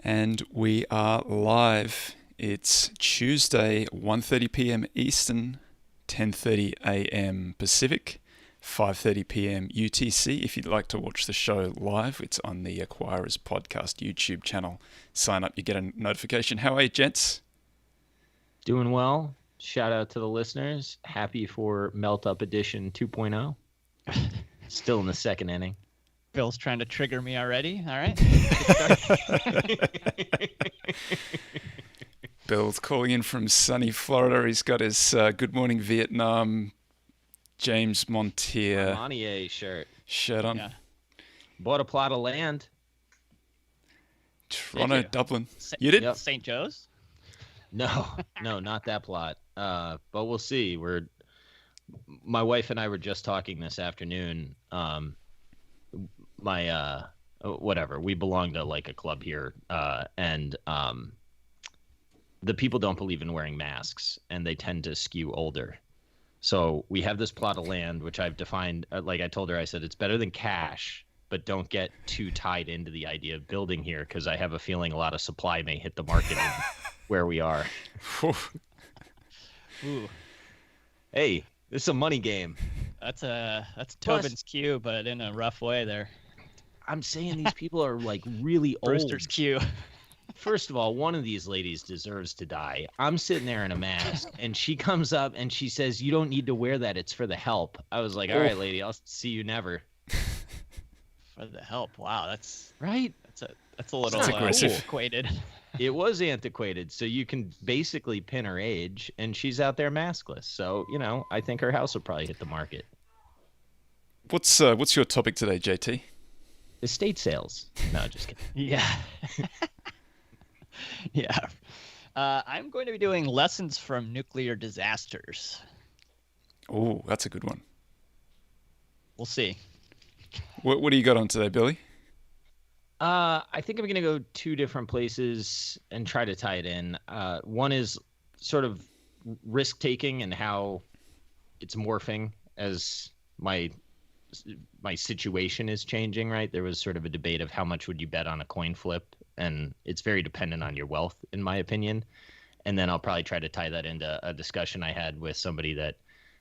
And we are live. It's Tuesday, 1:30 p.m. Eastern, 10:30 a.m. Pacific, 5:30 p.m. UTC. If you'd like to watch the show live, it's on the Acquirers Podcast YouTube channel. Sign up, you get a notification. How are you, gents? Doing well. Shout out to the listeners. Happy for Melt Up Edition 2.0. Still in the second inning. Bill's trying to trigger me already. All right. Bill's calling in from sunny Florida. He's got his Good Morning Vietnam James Montier shirt on. Yeah. Bought a plot of land. Toronto, Dublin. You did? Yep. St. Joe's? No, not that plot. But we'll see. My wife and I were just talking this afternoon. We belong to like a club here, and the people don't believe in wearing masks, and they tend to skew older. So we have this plot of land, which I've defined, like I told her, I said, it's better than cash, but don't get too tied into the idea of building here, because I have a feeling a lot of supply may hit the market in where we are. Ooh. Hey, this is a money game. That's Tobin's Q, but in a rough way there. I'm saying these people are like really old. Brewster's Q. First of all, one of these ladies deserves to die. I'm sitting there in a mask, and she comes up and she says, "You don't need to wear that. It's for the help." I was like, "All right, lady, I'll see you never." For the help. Wow, that's right. That's a little antiquated. It was antiquated. So you can basically pin her age, and she's out there maskless. So, I think her house will probably hit the market. What's your topic today, JT? Estate sales. No, just kidding. Yeah. Yeah. I'm going to be doing lessons from nuclear disasters. Oh, that's a good one. We'll see. What do you got on today, Billy? I think I'm going to go two different places and try to tie it in. One is sort of risk-taking and how it's morphing as my situation is changing, right? There was sort of a debate of how much would you bet on a coin flip, and it's very dependent on your wealth, in my opinion. And then I'll probably try to tie that into a discussion I had with somebody that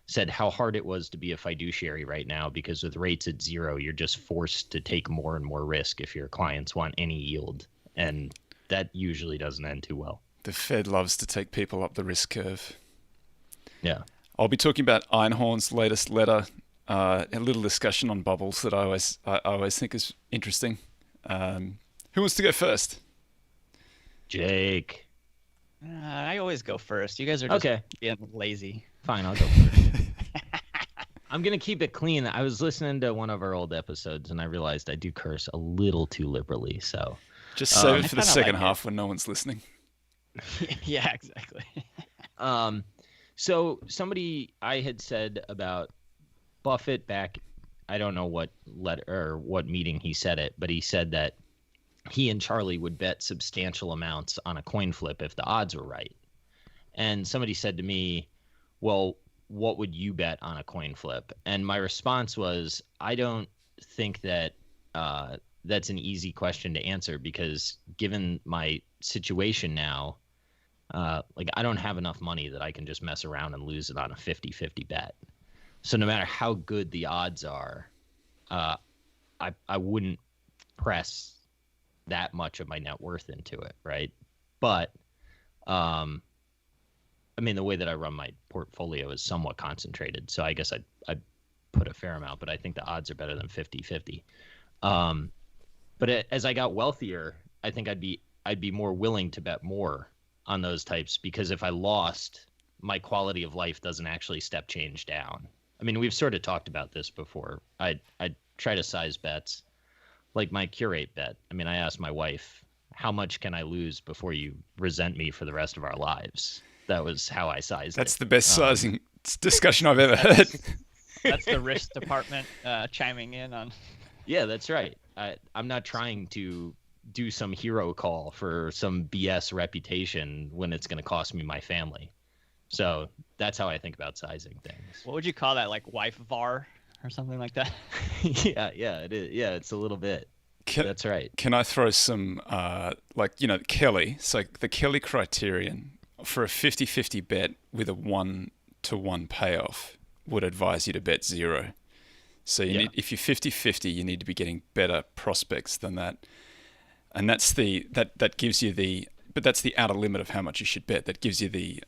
said how hard it was to be a fiduciary right now, because with rates at zero, you're just forced to take more and more risk if your clients want any yield. And that usually doesn't end too well. The Fed loves to take people up the risk curve. Yeah. I'll be talking about Einhorn's latest letter, a little discussion on bubbles that I always think is interesting. Who wants to go first? Jake. I always go first. You guys are just being lazy. Fine, I'll go first. I'm going to keep it clean. I was listening to one of our old episodes, and I realized I do curse a little too liberally. So just save it for the second half when no one's listening. Yeah, exactly. So somebody I had said about Buffett back, I don't know what letter or what meeting he said it, but he said that he and Charlie would bet substantial amounts on a coin flip if the odds were right. And somebody said to me, well, what would you bet on a coin flip? And my response was, I don't think that that's an easy question to answer, because given my situation now, I don't have enough money that I can just mess around and lose it on a 50-50 bet. So no matter how good the odds are, I wouldn't press that much of my net worth into it, right? But the way that I run my portfolio is somewhat concentrated, so I guess I'd put a fair amount, but I think the odds are better than 50-50. But as I got wealthier, I think I'd be more willing to bet more on those types, because if I lost, my quality of life doesn't actually step change down. I mean, we've sort of talked about this before. I'd try to size bets, like my curate bet. I mean, I asked my wife, how much can I lose before you resent me for the rest of our lives? That was how I sized it. That's the best sizing discussion I've ever heard. That's the risk department chiming in on. Yeah, that's right. I'm not trying to do some hero call for some BS reputation when it's going to cost me my family. So that's how I think about sizing things. What would you call that? Like wife VAR or something like that? Yeah, it is. Yeah, it's a little bit. That's right. Can I throw some, Kelly? So the Kelly criterion for a 50-50 bet with a 1-to-1 payoff would advise you to bet zero. So if you're 50-50, you need to be getting better prospects than that. And that's that gives you but that's the outer limit of how much you should bet. That gives you the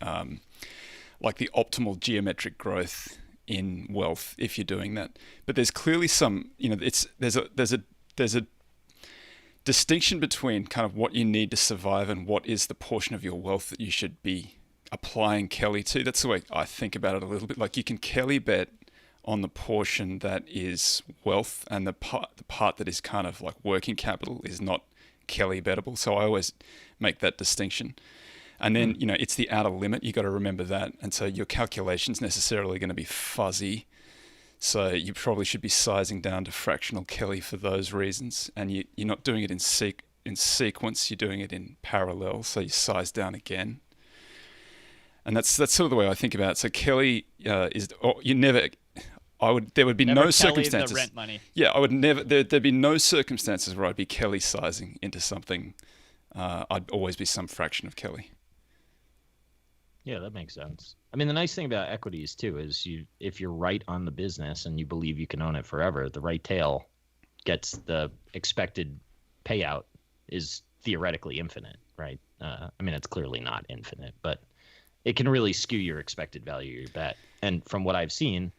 optimal geometric growth in wealth if you're doing that. But there's clearly some, there's a distinction between kind of what you need to survive and what is the portion of your wealth that you should be applying Kelly to. That's the way I think about it a little bit. Like, you can Kelly bet on the portion that is wealth, and the part that is kind of like working capital is not Kelly bettable. So I always make that distinction. And then, it's the outer limit. You got to remember that. And so your calculation's necessarily going to be fuzzy. So you probably should be sizing down to fractional Kelly for those reasons. And you're not doing it in sequence. You're doing it in parallel. So you size down again. And that's sort of the way I think about it. So Kelly there would be no circumstances. The rent money. Yeah, I would never. There'd be no circumstances where I'd be Kelly sizing into something. I'd always be some fraction of Kelly. Yeah, that makes sense. I mean, the nice thing about equities too is if you're right on the business and you believe you can own it forever, the right tail gets the expected payout is theoretically infinite, right? I mean, it's clearly not infinite, but it can really skew your expected value of your bet. And from what I've seen,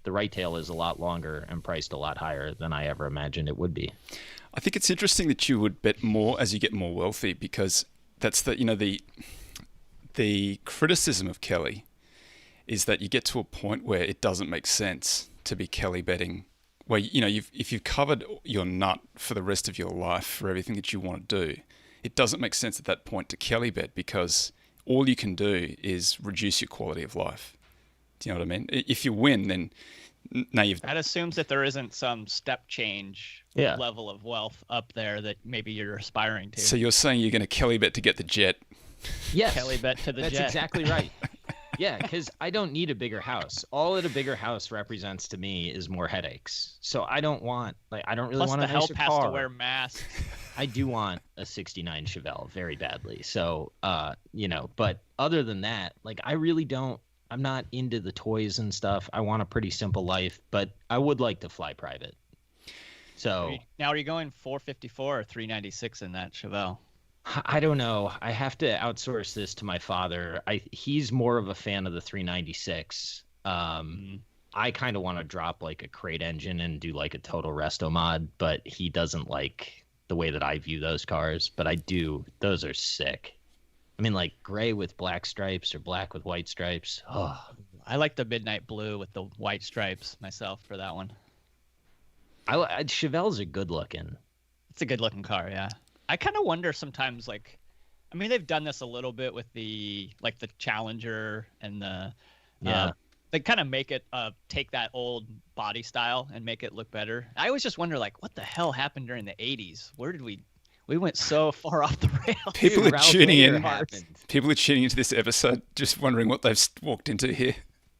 the right tail is a lot longer and priced a lot higher than I ever imagined it would be. I think it's interesting that you would bet more as you get more wealthy, because that's the criticism of Kelly is that you get to a point where it doesn't make sense to be Kelly betting, where if you've covered your nut for the rest of your life for everything that you want to do, it doesn't make sense at that point to Kelly bet, because all you can do is reduce your quality of life. Do you know what I mean? If you win, then now that assumes that there isn't some step change level of wealth up there that maybe you're aspiring to. So you're saying you're going to Kelly bet to get the jet? Yes. Kelly bet to the jet. That's exactly right. Yeah, because I don't need a bigger house. All that a bigger house represents to me is more headaches. So I don't really want a nicer help car. has to wear masks. I do want a 69 Chevelle very badly. So, but other than that, I really don't. I'm not into the toys and stuff. I want a pretty simple life, but I would like to fly private. So now, are you going 454 or 396 in that Chevelle? I don't know. I have to outsource this to my father. He's more of a fan of the 396. I kind of want to drop a crate engine and do a total resto mod, but he doesn't like the way that I view those cars. But I do. Those are sick. I mean, gray with black stripes or black with white stripes. Oh, I like the midnight blue with the white stripes myself for that one. Chevelle's are good looking. It's a good looking car, yeah. I kind of wonder sometimes, they've done this a little bit with the Challenger and the they kind of make it take that old body style and make it look better. I always just wonder, what the hell happened during the 80s? Where did we went so far off the rails? People are tuning in. People are tuning into this episode, just wondering what they've walked into here.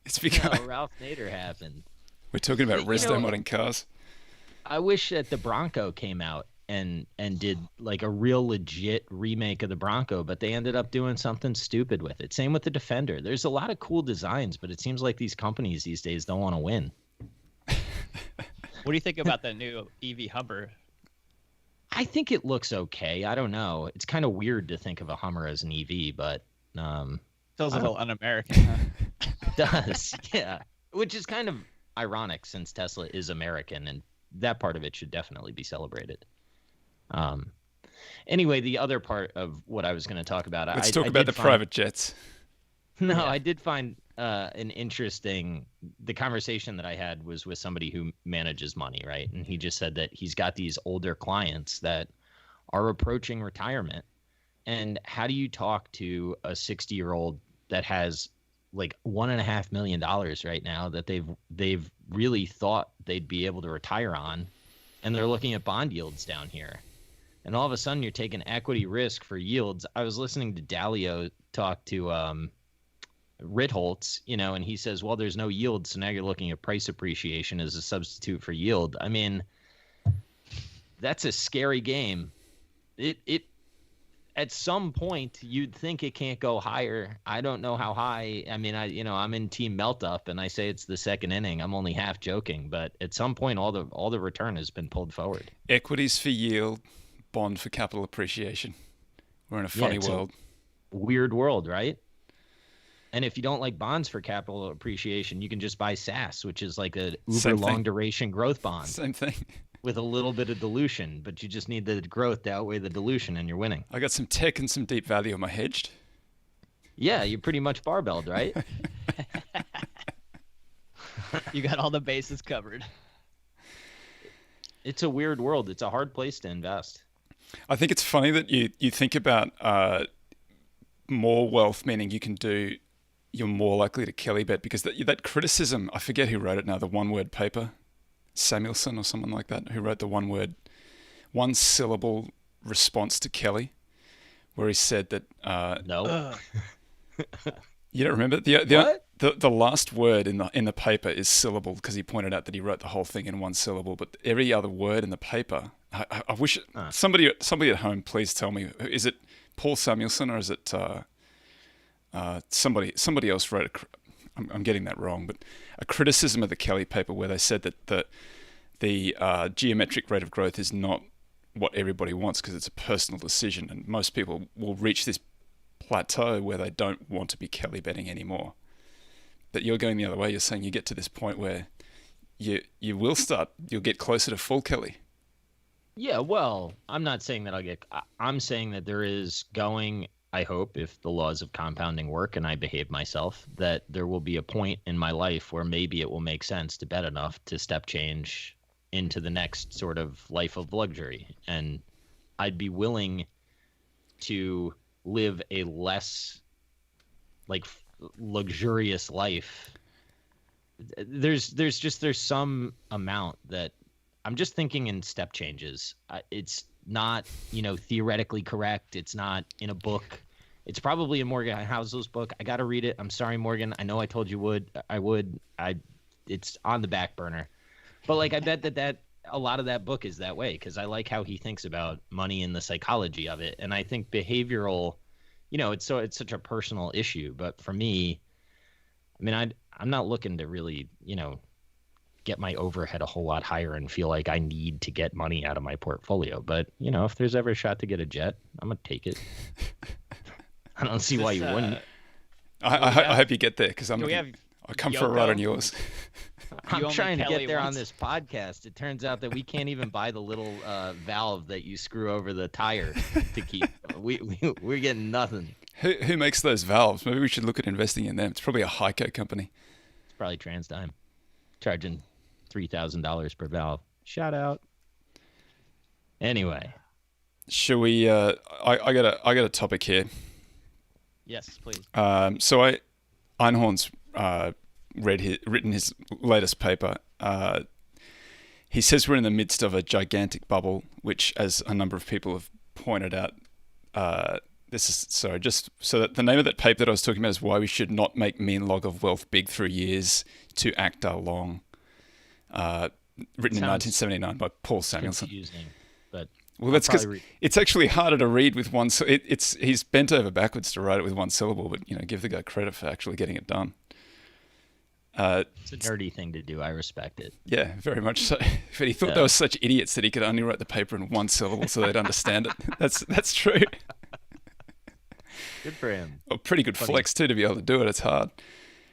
It's because Ralph Nader happened. We're talking about resto modding cars. I wish that the Bronco came out and did a real legit remake of the Bronco, but they ended up doing something stupid with it. Same with the Defender. There's a lot of cool designs, but it seems like these companies these days don't want to win. What do you think about the new EV Hummer? I think it looks okay. I don't know. It's kind of weird to think of a Hummer as an EV, but feels a little un-American. Huh? It does, yeah. Which is kind of ironic since Tesla is American, and that part of it should definitely be celebrated. Anyway, the other part of what I was going to talk about. Let's talk about the private jets. No, I did find the conversation that I had was with somebody who manages money, right? And he just said that he's got these older clients that are approaching retirement. And how do you talk to a 60-year-old that has $1.5 million right now that they've really thought they'd be able to retire on, and they're looking at bond yields down here, and all of a sudden you're taking equity risk for yields. I was listening to Dalio talk to Ritholtz, and he says, well, there's no yield, so now you're looking at price appreciation as a substitute for yield. I mean, that's a scary game. It at some point you'd think it can't go higher. I don't know how high. I mean, I'm in team melt up and I say it's the second inning. I'm only half joking, but at some point all the return has been pulled forward. Equities for yield, bond for capital appreciation. We're in a funny world. Weird world, right? And if you don't like bonds for capital appreciation, you can just buy SAS, which is like a uber long duration growth bond. Same thing. With a little bit of dilution, but you just need the growth to outweigh the dilution, and you're winning. I got some tech and some deep value. Am I hedged? Yeah, you're pretty much barbelled, right? You got all the bases covered. It's a weird world. It's a hard place to invest. I think it's funny that you think about more wealth, meaning you're more likely to Kelly bet, because that criticism, I forget who wrote it now, the one-word paper, Samuelson or someone like that, who wrote the one syllable response to Kelly, where he said that no. You don't remember the last word in the paper is syllable, because he pointed out that he wrote the whole thing in one syllable, but every other word in the paper, I wish somebody at home, please tell me, is it Paul Samuelson or is it somebody else wrote I'm getting that wrong, but a criticism of the Kelly paper where they said that the geometric rate of growth is not what everybody wants, because it's a personal decision, and most people will reach this plateau where they don't want to be Kelly betting anymore. But you're going the other way. You're saying you get to this point where you'll get closer to full Kelly. Yeah, well, I'm not saying that I'm saying that there is going, I hope, if the laws of compounding work and I behave myself, that there will be a point in my life where maybe it will make sense to bet enough to step change into the next sort of life of luxury. And I'd be willing to live a less luxurious life. There's some amount that I'm just thinking in step changes. It's not, theoretically correct. It's not in a book. It's probably in Morgan Housel's book. I got to read it. I'm sorry, Morgan. I know I told you I would. It's on the back burner. But I bet that a lot of that book is that way, because I like how he thinks about money and the psychology of it. And I think behavioral, it's such a personal issue. But for me, I mean, I'm not looking to really, get my overhead a whole lot higher and feel like I need to get money out of my portfolio. But, if there's ever a shot to get a jet, I'm going to take it. I don't see why you wouldn't. I hope you get there, because I'll come for a ride on yours. I'm trying to get there on this podcast. It turns out that we can't even buy the little valve that you screw over the tire to keep. We're getting nothing. Who makes those valves? Maybe we should look at investing in them. It's probably a Heiko company. It's probably TransDigm, charging $3,000 per valve. Shout out. Anyway, should we? I got a topic here. Yes, please. So Einhorn's written his latest paper. He says we're in the midst of a gigantic bubble, which, as a number of people have pointed out, just so that the name of that paper that I was talking about is Why We Should Not Make Mean Log of Wealth Big Through Years to Act Our Long, written in 1979 by Paul Samuelson. Confusing, but well, that's because it's actually harder to read with one. He's bent over backwards to write it with one syllable, but give the guy credit for actually getting it done. It's a nerdy thing to do. I respect it. Yeah, very much so. But he thought they were such idiots that he could only write the paper in one syllable so they'd understand it. That's true. Good for him. A pretty good flex too, to be able to do it. It's hard.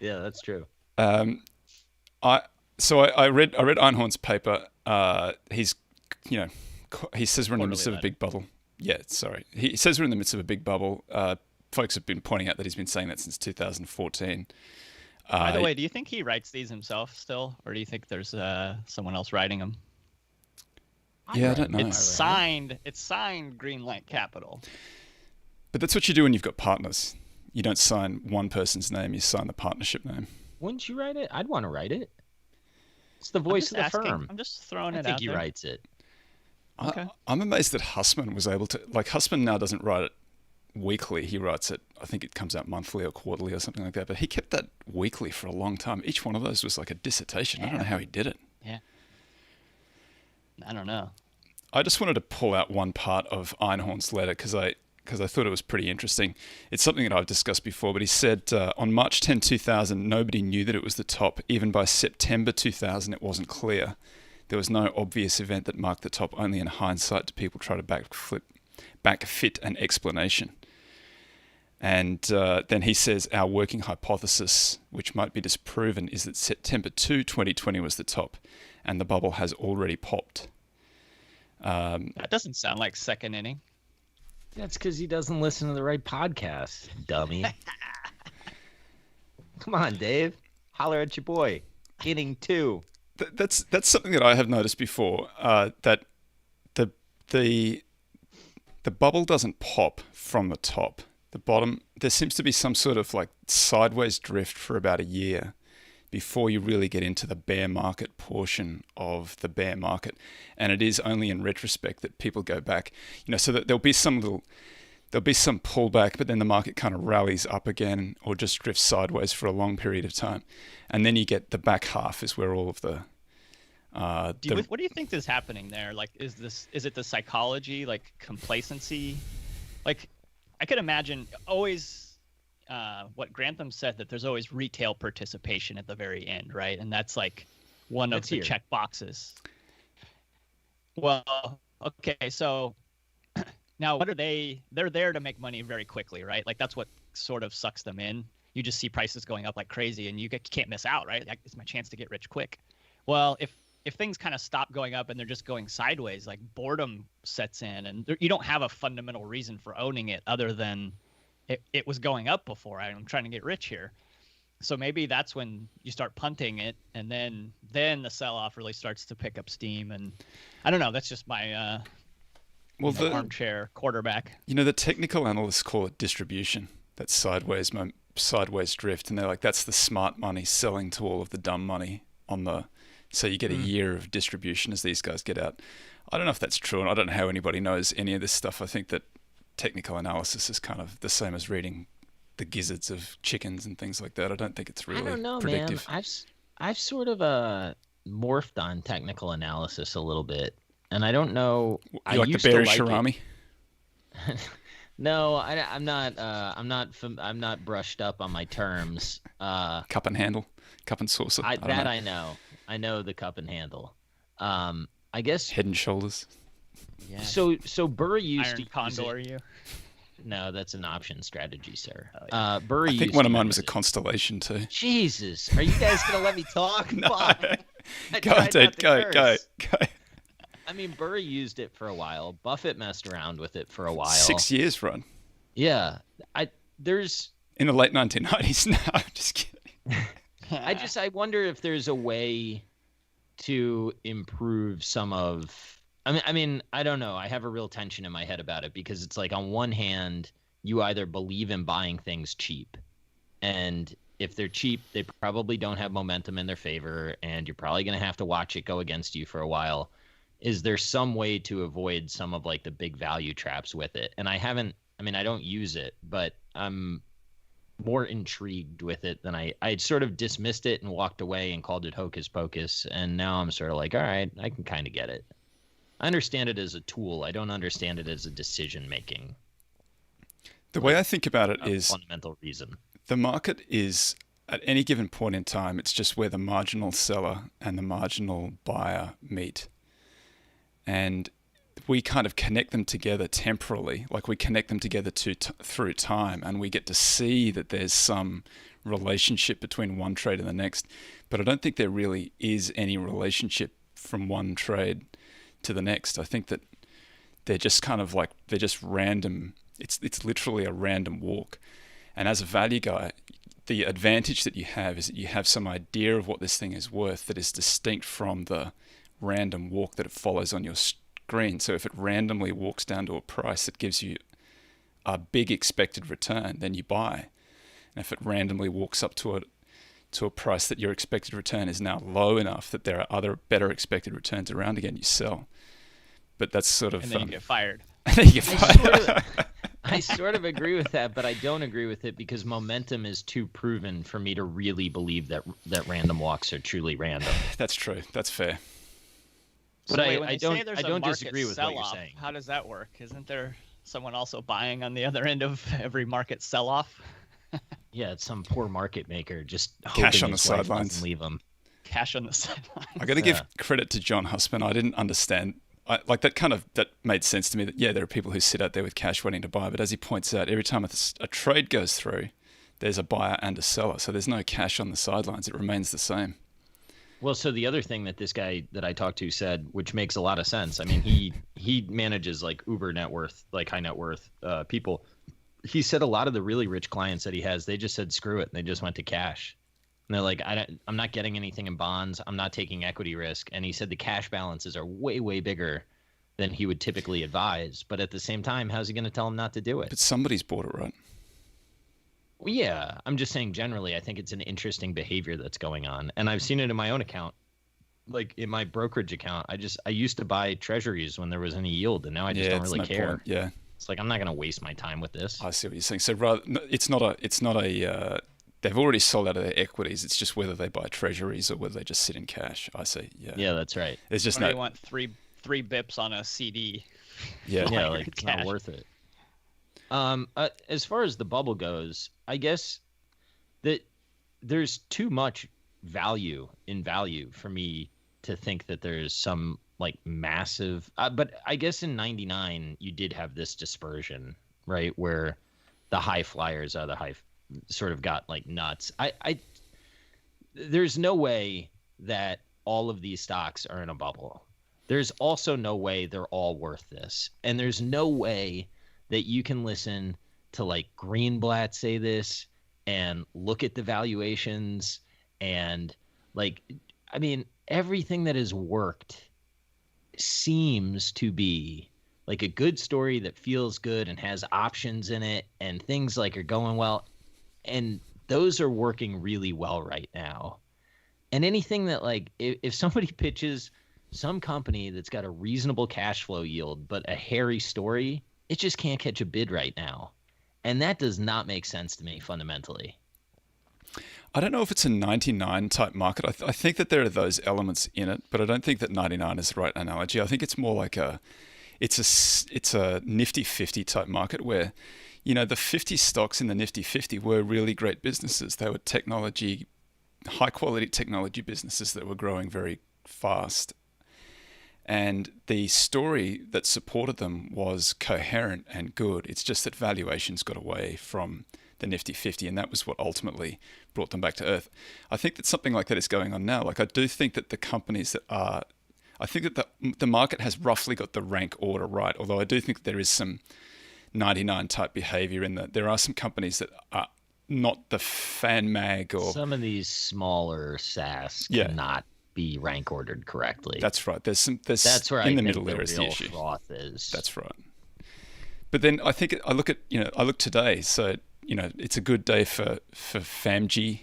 Yeah, that's true. I read Einhorn's paper. He says we're in the midst of a big bubble. Yeah, sorry. He says we're in the midst of a big bubble. Folks have been pointing out that he's been saying that since 2014. By the way, do you think he writes these himself still, or do you think there's someone else writing them? Yeah, I don't know. It's signed Greenlight Capital. But that's what you do when you've got partners. You don't sign one person's name, you sign the partnership name. Wouldn't you write it? I'd want to write it. It's the voice of the firm. I'm just throwing it out there. I think he there. writes it. Okay. I'm amazed that Hussman was able to... Hussman now doesn't write it weekly. He writes it, I think it comes out monthly or quarterly or something like that. But he kept that weekly for a long time. Each one of those was like a dissertation. Yeah. I don't know how he did it. Yeah. I don't know. I just wanted to pull out one part of Einhorn's letter because I thought it was pretty interesting. It's something that I've discussed before, but he said on March 10, 2000, nobody knew that it was the top. Even by September 2000, it wasn't clear. There was no obvious event that marked the top. Only in hindsight do people try to backfit an explanation. And then he says, our working hypothesis, which might be disproven, is that September 2, 2020 was the top, and the bubble has already popped. That doesn't sound like second inning. That's because he doesn't listen to the right podcast, dummy. Come on, Dave. Holler at your boy. Inning 2. That's something that I have noticed before, that the bubble doesn't pop from the top. The bottom, there seems to be some sort of like sideways drift for about a year before you really get into the bear market portion of the bear market. And it is only in retrospect that people go back, so that there'll be some pullback, but then the market kind of rallies up again or just drifts sideways for a long period of time. And then you get the back half is where all of the... what do you think is happening there? Like, is it the psychology, like complacency? Like, I could imagine always what Grantham said, that there's always retail participation at the very end, right? And that's like one of the check boxes. Well, okay, so now what are they? They're there to make money very quickly, right? Like that's what sort of sucks them in. You just see prices going up like crazy, and you can't miss out, right? It's my chance to get rich quick. Well, if things kind of stop going up and they're just going sideways, like boredom sets in, and you don't have a fundamental reason for owning it other than it was going up before. I'm trying to get rich here. So maybe that's when you start punting it, and then the sell-off really starts to pick up steam. And I don't know. That's just my armchair quarterback. The technical analysts call it distribution. That's sideways drift, and they're like, that's the smart money selling to all of the dumb money on the... So you get a year of distribution as these guys get out. I don't know if that's true, and I don't know how anybody knows any of this stuff. I think that technical analysis is kind of the same as reading the gizzards of chickens and things like that. I don't think it's really predictive. Man. I've sort of morphed on technical analysis a little bit, and I don't know. You like the bearish Sharami? No, I'm not brushed up on my terms. Cup and handle, cup and saucer. I know. I know the cup and handle. I guess head and shoulders. Yeah. So Burr used Iron to Condor you. No, that's an option strategy, sir. Oh, yeah. Burr I think one of mine was a constellation too. Jesus, are you guys gonna let me talk? No. Go, dude. Go. I mean, Burr used it for a while. Buffett messed around with it for a while. 6 years, Ron. Yeah, there's in the late 1990s. No, I'm just kidding. I wonder if there's a way to improve some of. I mean, I don't know. I have a real tension in my head about it because it's like on one hand, you either believe in buying things cheap, and if they're cheap, they probably don't have momentum in their favor, and you're probably going to have to watch it go against you for a while. Is there some way to avoid some of like the big value traps with it? And I don't use it, but I'm more intrigued with it than I sort of dismissed it and walked away and called it hocus pocus. And now I'm sort of like, all right, I can kind of get it. I understand it as a tool. I don't understand it as a decision-making. The way I think about it is fundamental reason. The market is, at any given point in time, it's just where the marginal seller and the marginal buyer meet. And we kind of connect them together temporally, like we connect them together through time, and we get to see that there's some relationship between one trade and the next. But I don't think there really is any relationship from one trade to the next. I think that they're just kind of like, they're just random. It's literally a random walk. And as a value guy, the advantage that you have is that you have some idea of what this thing is worth that is distinct from the random walk that it follows on your screen. So if it randomly walks down to a price that gives you a big expected return, then you buy. And if it randomly walks up to a price that your expected return is now low enough that there are other better expected returns around again, you sell. But that's sort of... And then you get fired. And then you get fired. I sort of agree with that, but I don't agree with it because momentum is too proven for me to really believe that random walks are truly random. That's true. That's fair. So But wait, when I they say don't there's I a don't market disagree with what you're sell-off, saying. how does that work? Isn't there someone also buying on the other end of every market sell-off? Yeah, it's some poor market maker just Cash hoping on the his wife sidelines. doesn't leave him. Cash on the sidelines. I got to give credit to John Husband. I didn't understand. That made sense to me. That there are people who sit out there with cash waiting to buy, but as he points out, every time a trade goes through, there's a buyer and a seller. So there's no cash on the sidelines. It remains the same. Well, so the other thing that this guy that I talked to said, which makes a lot of sense. I mean, he manages like uber net worth, like high net worth people. He said a lot of the really rich clients that he has, they just said screw it, and they just went to cash. And they're like, I'm not getting anything in bonds. I'm not taking equity risk. And he said the cash balances are way, way bigger than he would typically advise. But at the same time, how's he going to tell him not to do it? But somebody's bought it, right? Well, yeah, I'm just saying generally, I think it's an interesting behavior that's going on. And I've seen it in my own account. Like in my brokerage account, I used to buy treasuries when there was any yield, and now I just don't really care. Point. Yeah. It's like, I'm not going to waste my time with this. I see what you're saying. So it's not a they've already sold out of their equities. It's just whether they buy treasuries or whether they just sit in cash. I see. Yeah. Yeah, that's right. There's just you want three bips on a CD. Yeah. Yeah, like it's not worth it. As far as the bubble goes, I guess that there's too much value for me to think that there's some like massive. But I guess in '99 you did have this dispersion, right, where the high flyers are the high sort of got like nuts. There's no way that all of these stocks are in a bubble. There's also no way they're all worth this, and there's no way that you can listen to like Greenblatt say this and look at the valuations and like, I mean, everything that has worked seems to be like a good story that feels good and has options in it and things like are going well. And those are working really well right now. And anything that like, if somebody pitches some company that's got a reasonable cash flow yield, but a hairy story, it just can't catch a bid right now. And that does not make sense to me fundamentally. I don't know if it's a 99 type market. I think that there are those elements in it, but I don't think that 99 is the right analogy. I think it's more like it's a Nifty 50 type market where, you know, the 50 stocks in the Nifty 50 were really great businesses. They were high quality technology businesses that were growing very fast. And the story that supported them was coherent and good. It's just that valuations got away from the Nifty 50, and that was what ultimately brought them back to earth. I think that something like that is going on now. Like, I do think that the companies that are... I think that the market has roughly got the rank order right, although I do think there is some 99 type behavior in that there are some companies that are not the fan mag or... Some of these smaller SaaS cannot be rank ordered correctly. That's right. That's where in the I middle think there is the issue. Froth is. That's right. But then I think I look today. So, you know, it's a good day for FAMG.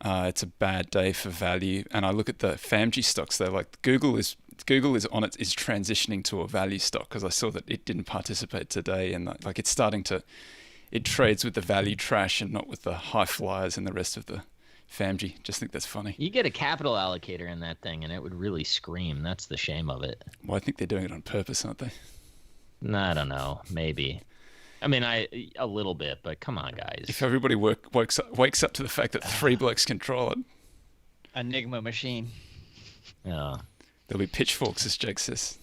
It's a bad day for value. And I look at the FAMG stocks. They're like Google is transitioning to a value stock, because I saw that it didn't participate today, and like it trades with the value trash and not with the high flyers and the rest of the FAMG. Just think that's funny. You get a capital allocator in that thing and it would really scream. That's the shame of it. Well, I think they're doing it on purpose, aren't they? I don't know. Maybe. I mean, a little bit, but come on, guys. If everybody wakes up to the fact that three blokes control it. Enigma machine. Yeah. There'll be pitchforks, as Jake says.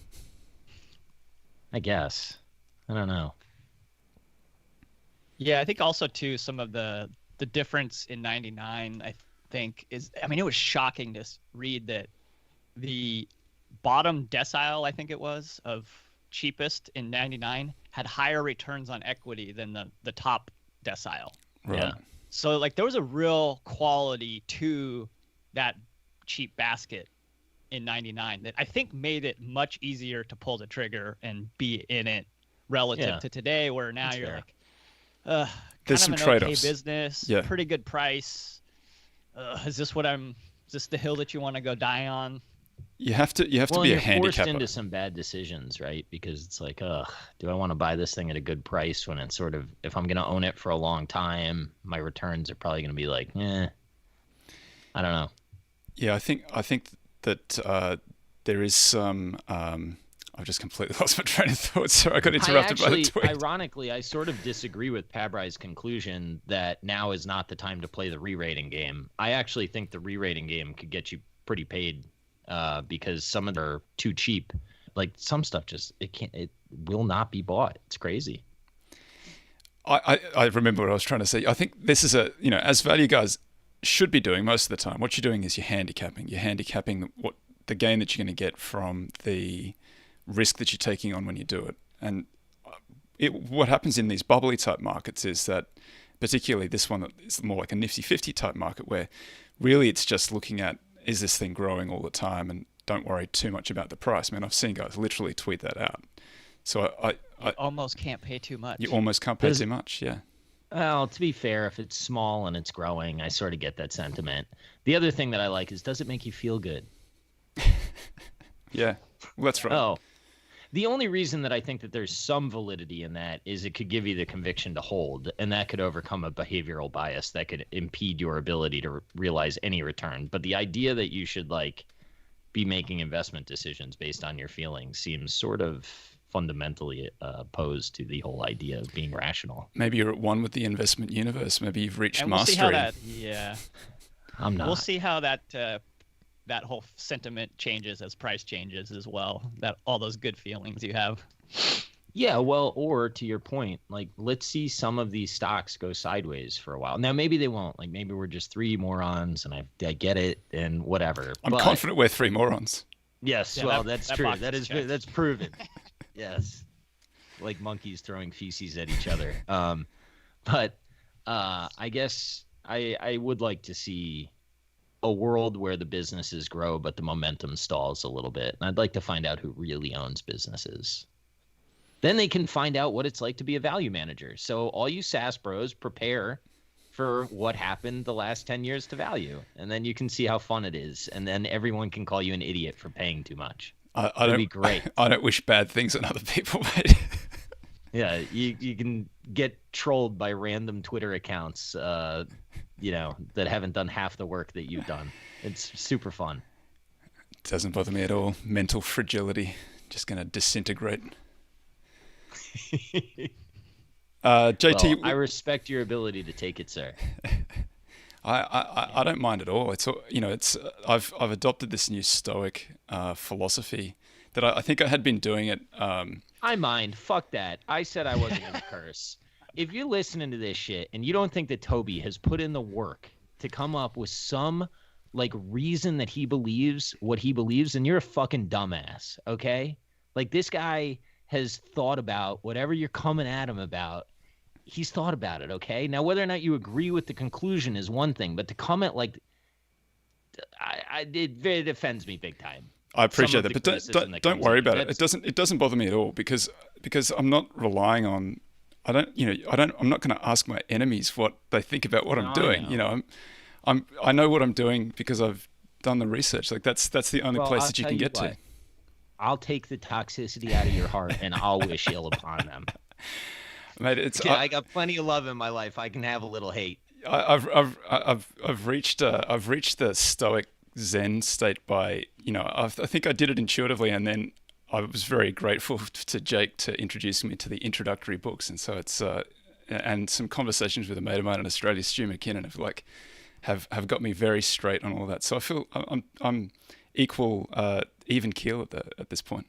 I guess. I don't know. Yeah, I think also too some of the difference in 99, I think, is, I mean, it was shocking to read that the bottom decile, I think it was, of cheapest in 99 had higher returns on equity than the top decile. Right. Yeah. So like there was a real quality to that cheap basket in 99 that I think made it much easier to pull the trigger and be in it relative to today, where now That's you're fair. like, There's kind some of an trade-offs. okay business, Yeah. pretty good price. Is this the hill that you want to go die on? You have to be a you're forced handicapper. into some bad decisions, right? Because it's like, do I want to buy this thing at a good price when it's sort of, if I'm going to own it for a long time, my returns are probably going to be like, I don't know. Yeah, I think that there is some. I've just completely lost my train of thought, so I got interrupted by the tweet. Ironically, I sort of disagree with Pabrai's conclusion that now is not the time to play the re-rating game. I actually think the re-rating game could get you pretty paid because some of them are too cheap. Like some stuff it will not be bought. It's crazy. I remember what I was trying to say. I think this is as value guys should be doing most of the time. What you're doing is you're handicapping. You're handicapping the gain that you're going to get from the risk that you're taking on when you do it. And what happens in these bubbly type markets is that, particularly this one that is more like a Nifty 50 type market, where really it's just looking at, is this thing growing all the time, and don't worry too much about the price. Man, I've seen guys literally tweet that out. So you almost can't pay too much. You almost can't pay too much, yeah. Well, to be fair, if it's small and it's growing, I sort of get that sentiment. The other thing that I like is, does it make you feel good? Yeah, well, that's right. Oh, the only reason that I think that there's some validity in that is it could give you the conviction to hold, and that could overcome a behavioral bias that could impede your ability to realize any return. But the idea that you should be making investment decisions based on your feelings seems sort of fundamentally opposed to the whole idea of being rational. Maybe you're at one with the investment universe. Maybe you've reached and we'll mastery. See how that, yeah. I'm not. We'll see how that whole sentiment changes as price changes as well. That all those good feelings you have. Yeah, well, or to your point, let's see some of these stocks go sideways for a while. Now, maybe they won't. Maybe we're just three morons, and I get it, and whatever. I'm confident we're three morons. Yes, yeah, that's true. That's proven. Yes, like monkeys throwing feces at each other. But I guess I would like to see a world where the businesses grow, but the momentum stalls a little bit. And I'd like to find out who really owns businesses. Then they can find out what it's like to be a value manager. So all you SaaS bros, prepare for what happened the last 10 years to value. And then you can see how fun it is. And then everyone can call you an idiot for paying too much. It'd be great. I don't wish bad things on other people, mate. Yeah, you can get trolled by random Twitter accounts, that haven't done half the work that you've done. It's super fun. It doesn't bother me at all. Mental fragility, just going to disintegrate. JT, well, I respect your ability to take it, sir. I don't mind at all. I've adopted this new Stoic philosophy that I think I had been doing it. I mind. Fuck that. I said I wasn't gonna curse. If you're listening to this shit and you don't think that Toby has put in the work to come up with some reason that he believes what he believes, then you're a fucking dumbass. Okay? This guy has thought about whatever you're coming at him about. He's thought about it, okay? Now, whether or not you agree with the conclusion is one thing, but to comment it offends me big time. I appreciate that, but don't worry about it. It doesn't bother me at all because I'm not relying on. I'm not going to ask my enemies what they think about what I'm doing. I know what I'm doing because I've done the research. That's the only place that you can get to. I'll take the toxicity out of your heart and I'll wish ill upon them. Mate, I got plenty of love in my life. I can have a little hate. I've reached the Stoic Zen state by I think I did it intuitively, and then I was very grateful to Jake to introducing me to the introductory books, and so it's and some conversations with a mate of mine in Australia, Stu McKinnon, have got me very straight on all that. So I feel I'm equal, even keel at this point.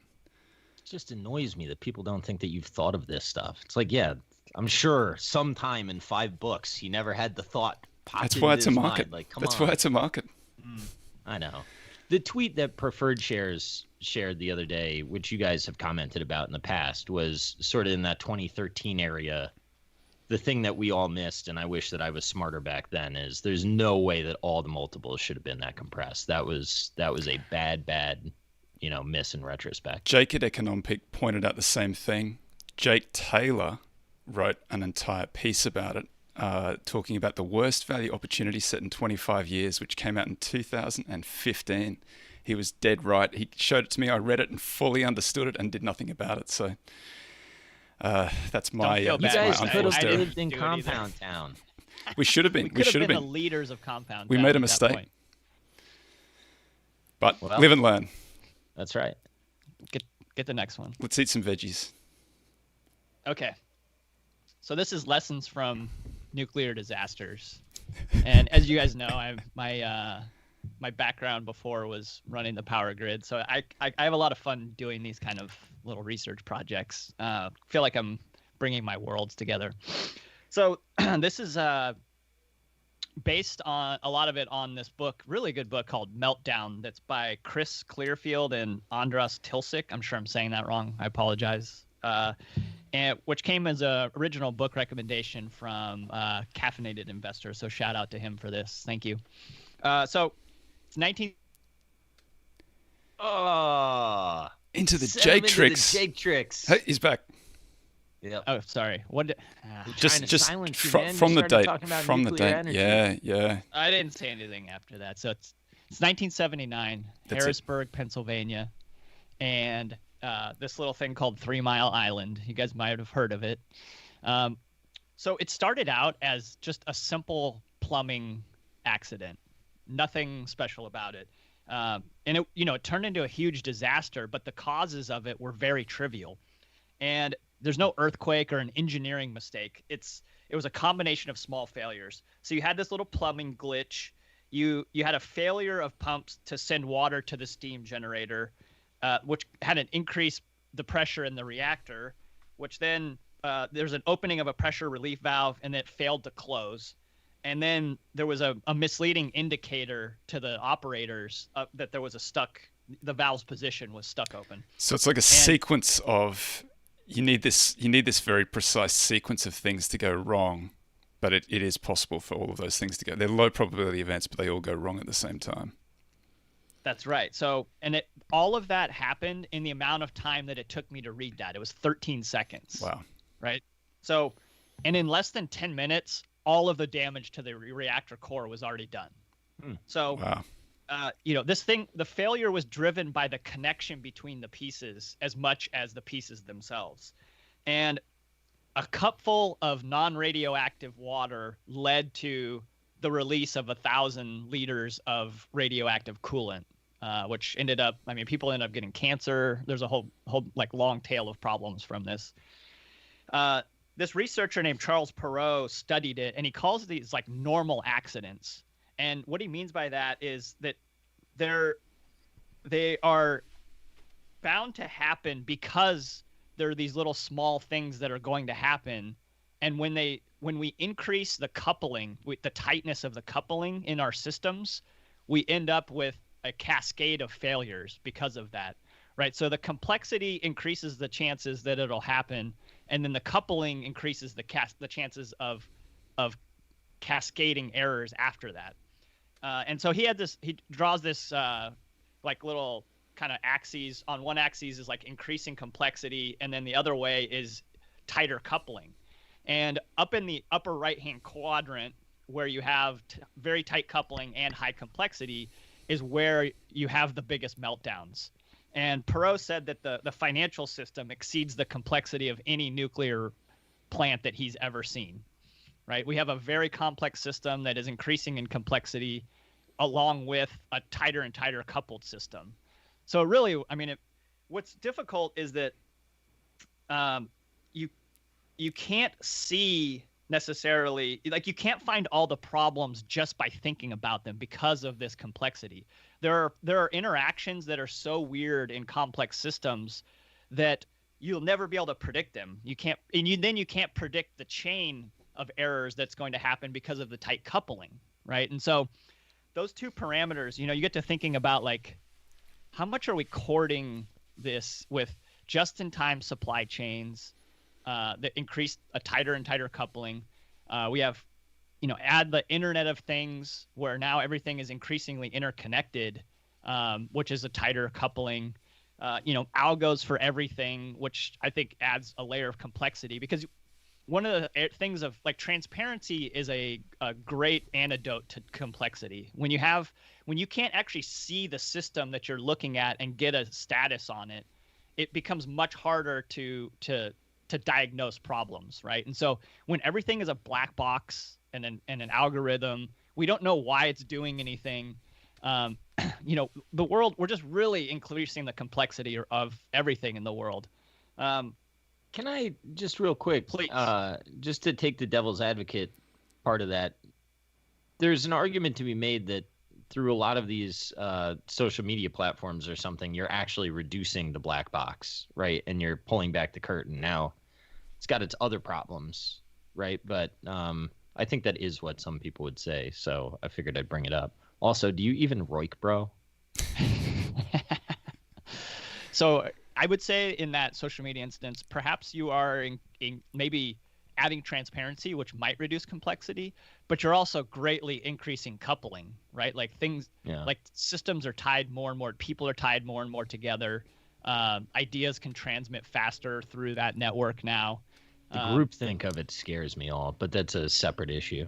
It just annoys me that people don't think that you've thought of this stuff. It's yeah, I'm sure sometime in 5 books he never had the thought pop That's into why it's a his market. mind. That's why it's a market. I know. The tweet that Preferred Shares shared the other day, which you guys have commented about in the past, was sort of in that 2013 area. The thing that we all missed, and I wish that I was smarter back then, is there's no way that all the multiples should have been that compressed. That was a bad, miss in retrospect. Jake at Econompic pointed out the same thing. Jake Taylor wrote an entire piece about it, talking about the worst value opportunity set in 25 years, which came out in 2015. He was dead right. He showed it to me. I read it and fully understood it and did nothing about it. So that's my Don't feel You bad. guys my could have unforced error. lived in Compound Town. We should have been. We should have been the leaders of Compound. We Town made a at that mistake. point. But live and learn. That's right. Get the next one. Let's eat some veggies. Okay. So this is lessons from nuclear disasters. And as you guys know, my background before was running the power grid. So I have a lot of fun doing these kind of little research projects. Feel like I'm bringing my worlds together. So this is based on a lot of it on this book, really good book called Meltdown. That's by Chris Clearfield and Andras Tilsik. I'm sure I'm saying that wrong. I apologize. And which came as a original book recommendation from Caffeinated Investor. So shout out to him for this. Thank you. So it's 19. Into the Jake tricks. The Jake tricks. Hey, he's back. Yep. Oh, sorry. What? Just from the date. Yeah. I didn't say anything after that. So it's 1979, That's Harrisburg, Pennsylvania, and this little thing called 3 Mile Island. You guys might have heard of it. So it started out as just a simple plumbing accident, nothing special about it. And it turned into a huge disaster, but the causes of it were very trivial. And there's no earthquake or an engineering mistake. It was a combination of small failures. So you had this little plumbing glitch. You had a failure of pumps to send water to the steam generator, which had an increase the pressure in the reactor, which then there's an opening of a pressure relief valve and it failed to close. And then there was a misleading indicator to the operators that there was the valve's position was stuck open. So it's like a sequence of, you need this very precise sequence of things to go wrong, but it is possible for all of those things to go. They're low probability events, but they all go wrong at the same time. That's right. So, all of that happened in the amount of time that it took me to read that. It was 13 seconds. Wow. Right. So, and in less than 10 minutes, all of the damage to the reactor core was already done. So, wow. The failure was driven by the connection between the pieces as much as the pieces themselves. And a cupful of non-radioactive water led to the release of 1,000 liters of radioactive coolant, which ended up, people ended up getting cancer. There's a whole long tail of problems from this. This researcher named Charles Perrow studied it, and he calls these like normal accidents. And what he means by that is that they are bound to happen because there are these little small things that are going to happen. And when we increase the coupling, the tightness of the coupling in our systems, we end up with a cascade of failures because of that, right? So the complexity increases the chances that it'll happen, and then the coupling increases the chances of cascading errors after that. And so he draws this little kind of axes. On one axis is like increasing complexity, and then the other way is tighter coupling. And up in the upper right-hand quadrant, where you have very tight coupling and high complexity, is where you have the biggest meltdowns. And Perrow said that the financial system exceeds the complexity of any nuclear plant that he's ever seen. Right? We have a very complex system that is increasing in complexity, along with a tighter and tighter coupled system. So really, what's difficult is that you can't see necessarily, you can't find all the problems just by thinking about them because of this complexity. There are interactions that are so weird in complex systems that you'll never be able to predict them. You can't predict the chain of errors that's going to happen because of the tight coupling, right? And so those two parameters, you get to thinking about how much are we courting this with just-in-time supply chains that increase a tighter and tighter coupling. We have, add the Internet of Things, where now everything is increasingly interconnected, which is a tighter coupling. Algos for everything, which I think adds a layer of complexity, because one of the things of transparency is a great antidote to complexity. When you can't actually see the system that you're looking at and get a status on it, it becomes much harder to diagnose problems, right? And so when everything is a black box and an algorithm, we don't know why it's doing anything. The world, we're just really increasing the complexity of everything in the world. Can I just real quick, Please. Just to take the devil's advocate part of that, there's an argument to be made that through a lot of these social media platforms or something, you're actually reducing the black box, right? And you're pulling back the curtain. Now, it's got its other problems, right? But I think that is what some people would say. So I figured I'd bring it up. Also, do you even Roik, bro? So I would say in that social media instance, perhaps you are in maybe adding transparency, which might reduce complexity, but you're also greatly increasing coupling, right? Like like systems are tied more and more, people are tied more and more together. Ideas can transmit faster through that network now. The groupthink of it scares me all, but that's a separate issue.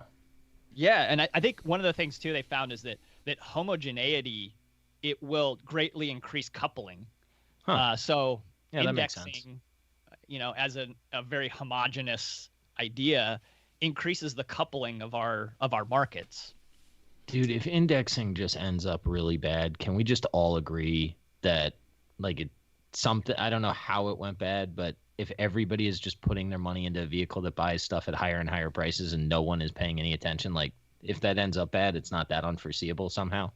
Yeah, and I think one of the things too they found is that homogeneity, it will greatly increase coupling. So yeah, indexing, that makes sense. As a very homogeneous idea, increases the coupling of our markets. Dude, if indexing just ends up really bad, can we just all agree that something, I don't know how it went bad, but if everybody is just putting their money into a vehicle that buys stuff at higher and higher prices and no one is paying any attention, like if that ends up bad, it's not that unforeseeable somehow.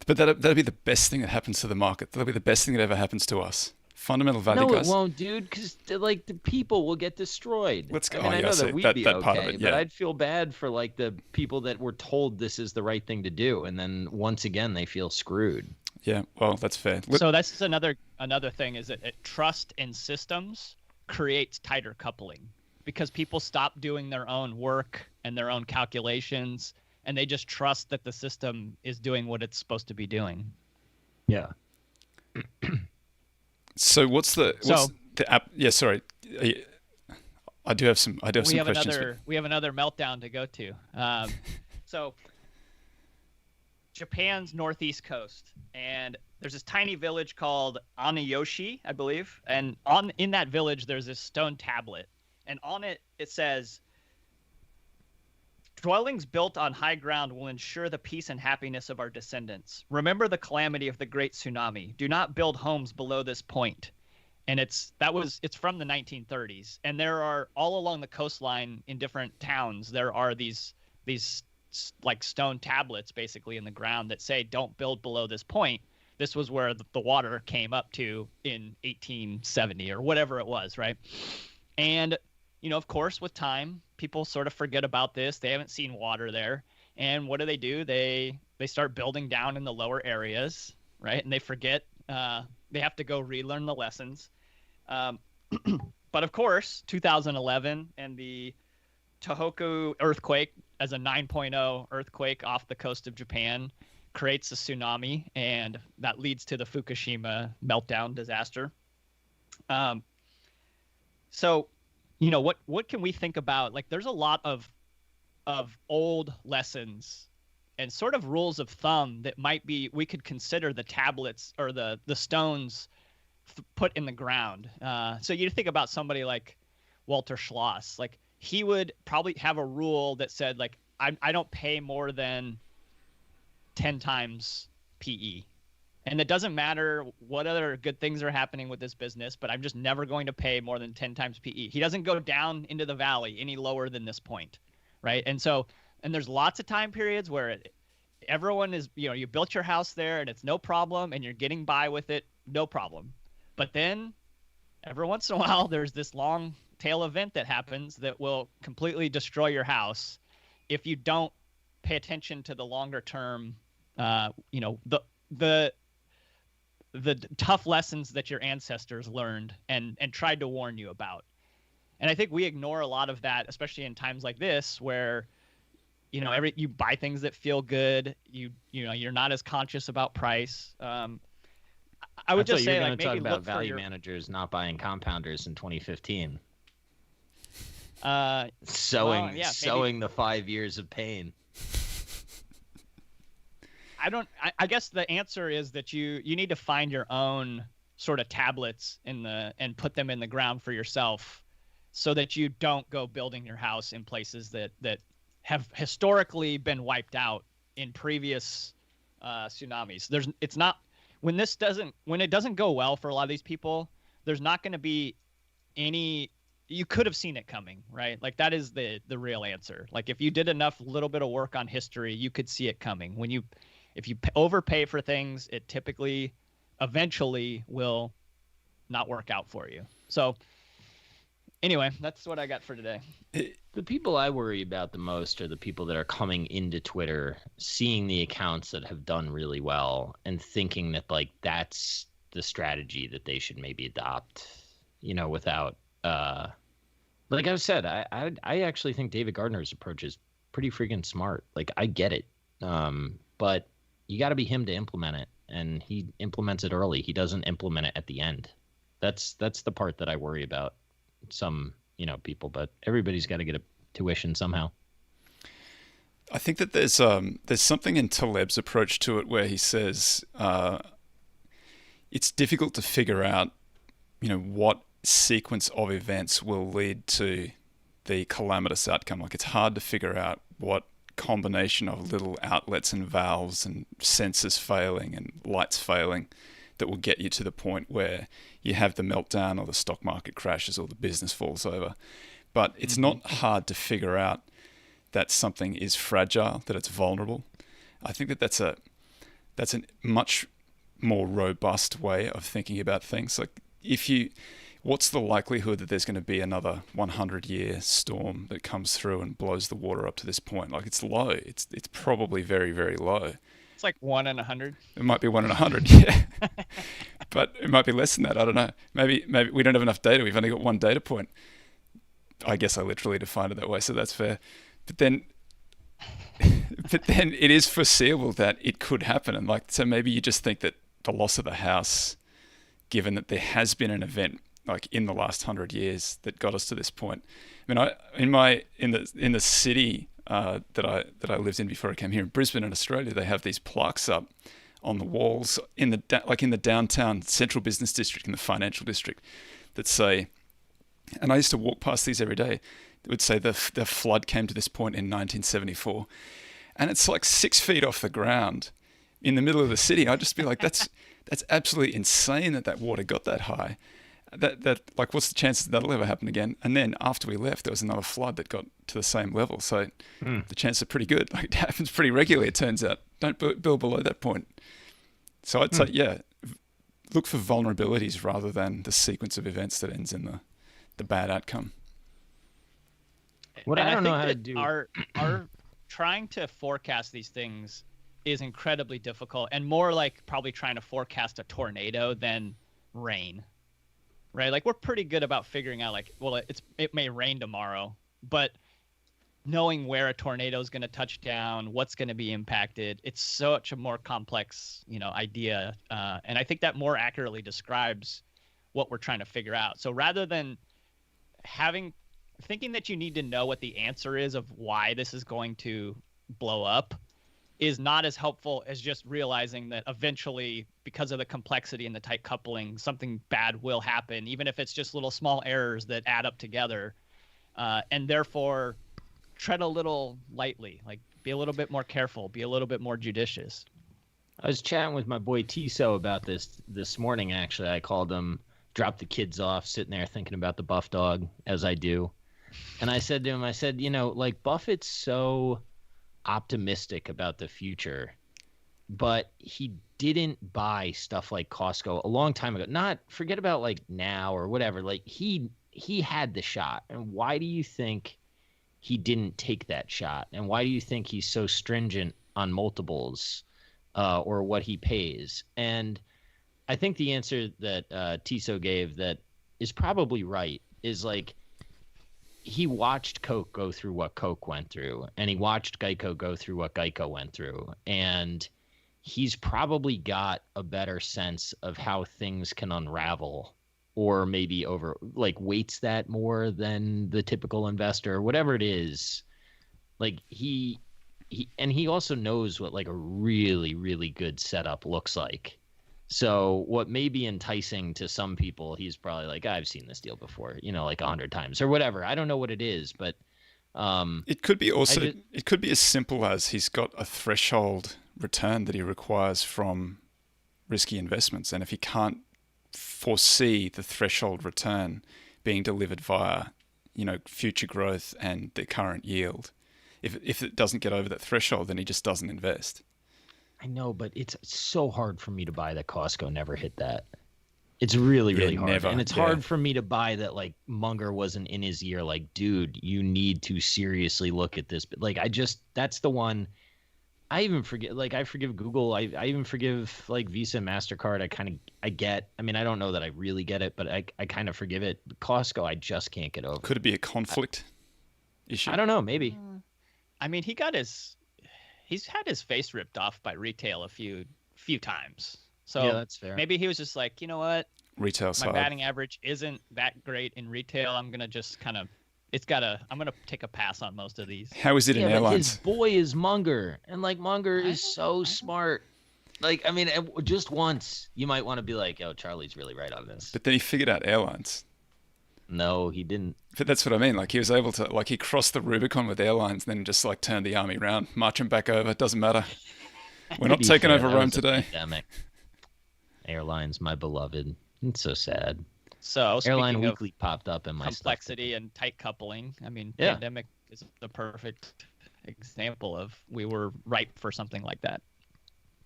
But that'd be the best thing that happens to the market. That'll be the best thing that ever happens to us. Fundamental value, no, guys. it won't, dude, because the people will get destroyed. Let's go. I know that we'd be okay, part of it, yeah. But I'd feel bad for the people that were told this is the right thing to do, and then once again they feel screwed. Yeah, well, that's fair. So that's another thing is that trust in systems creates tighter coupling because people stop doing their own work and their own calculations, and they just trust that the system is doing what it's supposed to be doing. Yeah. So what's the app? Yeah, sorry. I do have some questions. We have another meltdown to go to. So Japan's northeast coast, and there's this tiny village called Aniyoshi, I believe, and in that village there's this stone tablet, and on it says, "Dwellings built on high ground will ensure the peace and happiness of our descendants. Remember the calamity of the great tsunami. Do not build homes below this point." And it's from the 1930s, and there are all along the coastline in different towns there are these like stone tablets basically in the ground that say don't build below this point. This was where the water came up to in 1870 or whatever it was, right? And of course, with time, people sort of forget about this. They haven't seen water there. And what do? They start building down in the lower areas, right? And they forget. They have to go relearn the lessons. But of course, 2011 and the Tohoku earthquake as a 9.0 earthquake off the coast of Japan creates a tsunami, and that leads to the Fukushima meltdown disaster. So what can we think about? Like, there's a lot of old lessons and sort of rules of thumb that we could consider the tablets or the stones put in the ground. So you think about somebody like Walter Schloss, like he would probably have a rule that said, like, I don't pay more than 10 times PE. And it doesn't matter what other good things are happening with this business, but I'm just never going to pay more than 10 times PE. He doesn't go down into the valley any lower than this point, right? And there's lots of time periods where everyone is, you built your house there and it's no problem and you're getting by with it, no problem. But then every once in a while, there's this long tail event that happens that will completely destroy your house if you don't pay attention to the longer term, the tough lessons that your ancestors learned and tried to warn you about. And I think we ignore a lot of that, especially in times like this where, you buy things that feel good. You're not as conscious about price. I would just say, like, maybe look about value managers not buying compounders in 2015. Sowing the 5 years of pain. I guess the answer is that you need to find your own sort of tablets and put them in the ground for yourself so that you don't go building your house in places that have historically been wiped out in previous tsunamis. It's not when it doesn't go well for a lot of these people. There's not going to be any. You could have seen it coming, right? Like that is the real answer. Like if you did enough little bit of work on history, you could see it coming. If you overpay for things, it typically eventually will not work out for you. So anyway, that's what I got for today. The people I worry about the most are the people that are coming into Twitter, seeing the accounts that have done really well and thinking that like that's the strategy that they should maybe adopt, without like I said, I actually think David Gardner's approach is pretty freaking smart. Like I get it. But you got to be him to implement it, and he implements it early. He doesn't implement it at the end. That's the part that I worry about some, people, but everybody's got to get a tuition somehow. I think that there's something in Taleb's approach to it where he says it's difficult to figure out, what sequence of events will lead to the calamitous outcome. Like it's hard to figure out what combination of little outlets and valves and sensors failing and lights failing that will get you to the point where you have the meltdown or the stock market crashes or the business falls over. But it's not hard to figure out that something is fragile, that it's vulnerable. I think that that's a much more robust way of thinking about things. Like what's the likelihood that there's going to be another 100-year storm that comes through and blows the water up to this point? Like it's low. It's probably very, very low. It's like 1 in 100. It might be 1 in 100, yeah. But it might be less than that. I don't know. Maybe we don't have enough data. We've only got one data point. I guess I literally defined it that way, so that's fair. But then it is foreseeable that it could happen. And so maybe you just think that the loss of the house, given that there has been an event like in the last 100 years that got us to this point. I mean, in the city that I lived in before I came here in Brisbane in Australia, they have these plaques up on the walls in the downtown central business district, in the financial district, that say, and I used to walk past these every day, it would say the flood came to this point in 1974, and it's like 6 feet off the ground in the middle of the city. I'd just be like, that's absolutely insane that water got that high. That like, what's the chances that'll ever happen again? And then after we left, there was another flood that got to the same level. So the chances are pretty good. Like it happens pretty regularly, it turns out. Don't build below that point. So I'd say, yeah, look for vulnerabilities rather than the sequence of events that ends in the bad outcome. What I don't know how to do. Our trying to forecast these things is incredibly difficult, and more like probably trying to forecast a tornado than rain. Right? Like we're pretty good about figuring out like, well, it may rain tomorrow, but knowing where a tornado is going to touch down, what's going to be impacted, it's such a more complex, idea. And I think that more accurately describes what we're trying to figure out. So rather than thinking that you need to know what the answer is of why this is going to blow up is not as helpful as just realizing that eventually, because of the complexity and the tight coupling, something bad will happen, even if it's just little small errors that add up together. And therefore, tread a little lightly, like be a little bit more careful, be a little bit more judicious. I was chatting with my boy Tiso about this morning, actually. I called him, dropped the kids off, sitting there thinking about the Buff dog, as I do. And I said to him, like Buffett's so optimistic about the future, but he didn't buy stuff like Costco a long time ago. Not forget about like now or whatever. Like he had the shot. And why do you think he didn't take that shot? And why do you think he's so stringent on multiples or what he pays? And I think the answer that Tiso gave that is probably right is like, he watched Coke go through what Coke went through, and he watched Geico go through what Geico went through. And he's probably got a better sense of how things can unravel, or maybe weights that more than the typical investor, or whatever it is. Like he also knows what like a really, really good setup looks like. So what may be enticing to some people, he's probably like, I've seen this deal before, like 100 times or whatever. I don't know what it is, but it could be it could be as simple as he's got a threshold return that he requires from risky investments. And if he can't foresee the threshold return being delivered via, future growth and the current yield, if it doesn't get over that threshold, then he just doesn't invest. I know, but it's so hard for me to buy that Costco never hit that. It's really, really hard. Never, and it's hard for me to buy that, like, Munger wasn't in his ear. Like, dude, you need to seriously look at this. But, like, that's the one. I even forget, like, I forgive Google. I even forgive, like, Visa and MasterCard. I get. I mean, I don't know that I really get it, but I kind of forgive it. Costco, I just can't get over. Could it be a conflict issue? I don't know. Maybe. I mean, he's had his face ripped off by retail a few times. So yeah, that's fair. Maybe he was just like, you know what? Retail My side. batting average isn't that great in retail. I'm going to just I'm going to take a pass on most of these. How is it in airlines? His boy is Munger. And, like, Munger is so smart. Like, I mean, just once you might want to be like, oh, Charlie's really right on this. But then he figured out airlines. No, he didn't. But that's what I mean. Like, he was able to, like, he crossed the Rubicon with airlines, then just, like, turned the army around, march them back over. Doesn't matter. We're not taking over Rome today. Pandemic. Airlines, my beloved. It's so sad. So Airline Weekly popped up in my complexity and tight coupling. I mean, Yeah. Pandemic is the perfect example of we were ripe for something like that.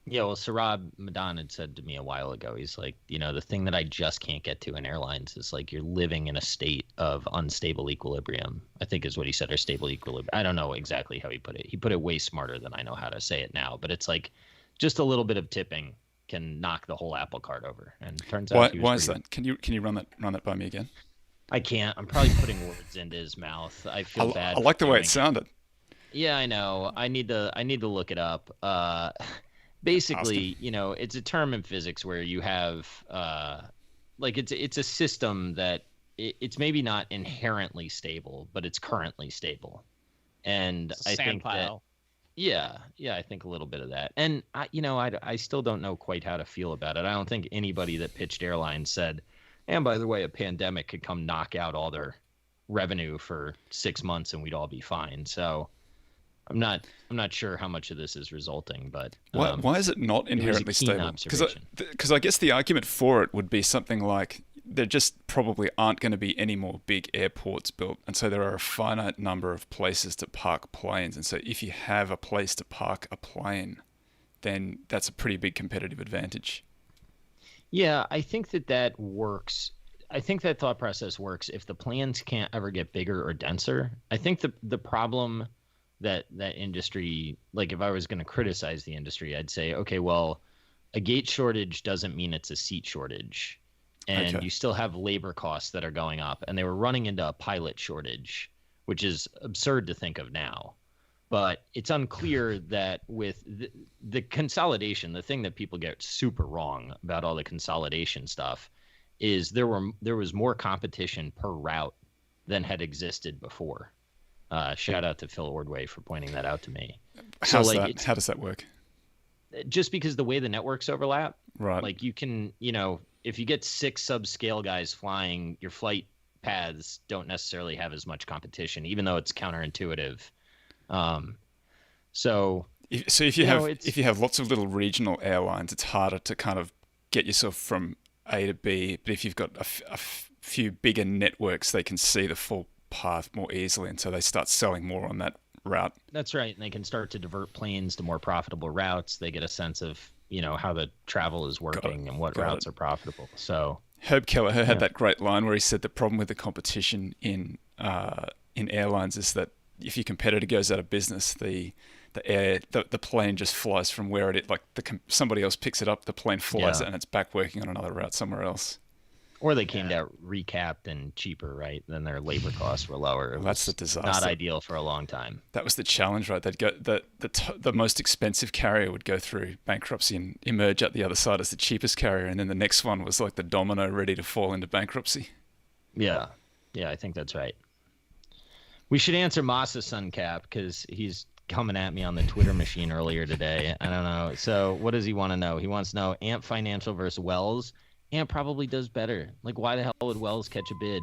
Yeah, well, Sarab Madan had said to me a while ago, he's like, the thing that I just can't get to in airlines is, like, you're living in a state of unstable equilibrium, I think is what he said, or stable equilibrium. I don't know exactly how he put it. He put it way smarter than I know how to say it now, but it's like just a little bit of tipping can knock the whole apple cart over. And it turns out why is that? Can you run that by me again? I can't. I'm probably putting words into his mouth. I feel bad. I like the way it sounded. Yeah, I know. I need to look it up. Basically, it's a term in physics where you have like it's a system that it's maybe not inherently stable, but it's currently stable. And I think that yeah, I think a little bit of that. And I still don't know quite how to feel about it. I don't think anybody that pitched airlines said, and by the way, a pandemic could come knock out all their revenue for 6 months and we'd all be fine. So I'm not sure how much of this is resulting, but why is it not inherently stable? Because I guess the argument for it would be something like there just probably aren't going to be any more big airports built, and so there are a finite number of places to park planes, and so if you have a place to park a plane, then that's a pretty big competitive advantage. Yeah, I think that works. I think that thought process works if the planes can't ever get bigger or denser. I think the problem that industry, like if I was going to criticize the industry, I'd say, okay, well, a gate shortage doesn't mean it's a seat shortage. And you still have labor costs that are going up. And they were running into a pilot shortage, which is absurd to think of now. But it's unclear that with the consolidation, the thing that people get super wrong about all the consolidation stuff is there was more competition per route than had existed before. Shout out to Phil Ordway for pointing that out to me. How does that work? Just because the way the networks overlap, right? Like you can, if you get 6 subscale guys flying, your flight paths don't necessarily have as much competition, even though it's counterintuitive. So if you have lots of little regional airlines, it's harder to kind of get yourself from A to B. But if you've got a few bigger networks, they can see the full path more easily, and so they start selling more on that route. That's right, and they can start to divert planes to more profitable routes. They get a sense of how the travel is working and what routes are profitable. So Herb Kelleher had that great line where he said the problem with the competition in airlines is that if your competitor goes out of business, the plane just flies from where it is. Like somebody else picks it up, the plane flies it, and it's back working on another route somewhere else. Or they came out recapped and cheaper, right? Then their labor costs were lower. That's the disaster. Not ideal for a long time. That was the challenge, right? They'd go the most expensive carrier would go through bankruptcy and emerge at the other side as the cheapest carrier, and then the next one was like the domino ready to fall into bankruptcy. Yeah, I think that's right. We should answer Moss's son Cap because he's coming at me on the Twitter machine earlier today. I don't know. So what does he want to know? He wants to know Ant Financial versus Wells. Ant probably does better. Like, why the hell would Wells catch a bid?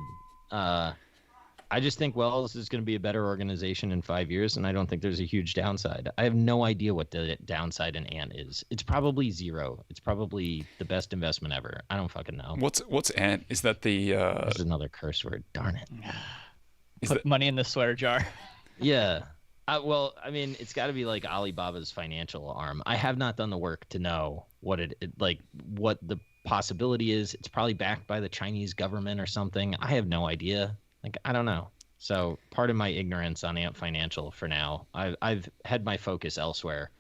I just think Wells is going to be a better organization in 5 years, and I don't think there's a huge downside. I have no idea what the downside in Ant is. It's probably zero. It's probably the best investment ever. I don't fucking know. What's Ant? Is that the? This is another curse word. Darn it. Put money in the swear jar. Yeah. Well, I mean, it's got to be like Alibaba's financial arm. I have not done the work to know what what the possibility is. It's probably backed by the Chinese government or something. I have no idea. I don't know. So part of my ignorance on Ant Financial for now. I've had my focus elsewhere.